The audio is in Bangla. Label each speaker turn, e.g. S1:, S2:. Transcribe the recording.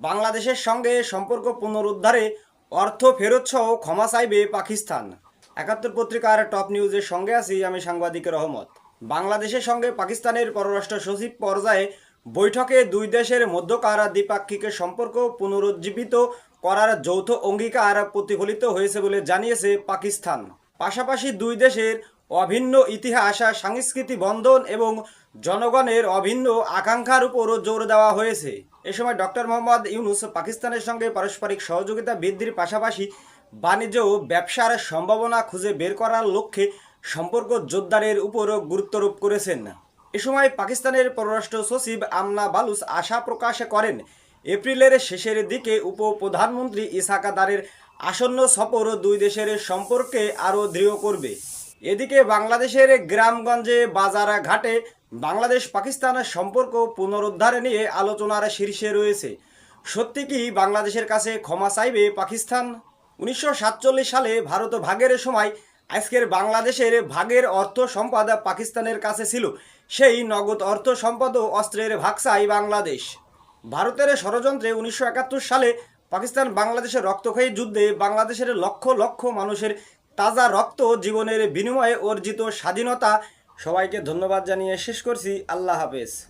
S1: বাংলাদেশের সঙ্গে সম্পর্ক পুনরুদ্ধারে অর্থ ফেরতসহ ক্ষমা চাইবে পাকিস্তান। ৭১ পত্রিকার টপ নিউজের সঙ্গে আছি আমি সাংবাদিক রহমত। বাংলাদেশের সঙ্গে পাকিস্তানের পররাষ্ট্র সচিব পর্যায়ে বৈঠকে দুই দেশের মধ্যকার দ্বিপাক্ষিক সম্পর্ক পুনরুজ্জীবিত করার যৌথ অঙ্গীকার প্রতিফলিত হয়েছে বলে জানিয়েছে পাকিস্তান। পাশাপাশি দুই দেশের অভিন্ন ইতিহাস, সাংস্কৃতিক বন্ধন এবং জনগণের অভিন্ন আকাঙ্ক্ষার উপরও জোর দেওয়া হয়েছে। এ সময় ডক্টর মোহাম্মদ ইউনূস পাকিস্তানের সঙ্গে পারস্পরিক সহযোগিতা বৃদ্ধির পাশাপাশি বাণিজ্য ও ব্যবসার সম্ভাবনা খুঁজে বের করার লক্ষ্যে সম্পর্ক জোরদারের উপরও গুরুত্বারোপ করেছেন। এ সময় পাকিস্তানের পররাষ্ট্র সচিব আমনা বালুচ আশা প্রকাশ করেন, এপ্রিলের শেষের দিকে উপপ্রধানমন্ত্রী ইসহাক দারের আসন্ন সফর দুই দেশের সম্পর্কে আরও দৃঢ় করবে। এদিকে বাংলাদেশের গ্রামগঞ্জে বাজার ঘাটে বাংলাদেশ পাকিস্তান সম্পর্ক পুনরুদ্ধার নিয়ে আলোচনার শীর্ষে রয়েছে। সত্যি কি বাংলাদেশের কাছে ক্ষমা চাইবে পাকিস্তান? ১৯৪৭ সালে ভারত ভাগের সময় আজকের বাংলাদেশের ভাগের অর্থ সম্পদ পাকিস্তানের কাছে ছিল। সেই নগদ অর্থ সম্পদ ও অস্ত্রের ভাগ চাই বাংলাদেশ। ভারতের ষড়যন্ত্রে ১৯৭১ সালে পাকিস্তান বাংলাদেশের রক্তক্ষয়ী যুদ্ধে বাংলাদেশের লক্ষ লক্ষ মানুষের তাজা রক্ত জীবনের বিনিময়ে অর্জিত স্বাধীনতা। সবাইকে ধন্যবাদ জানিয়ে শেষ করছি। আল্লাহ হাফেজ।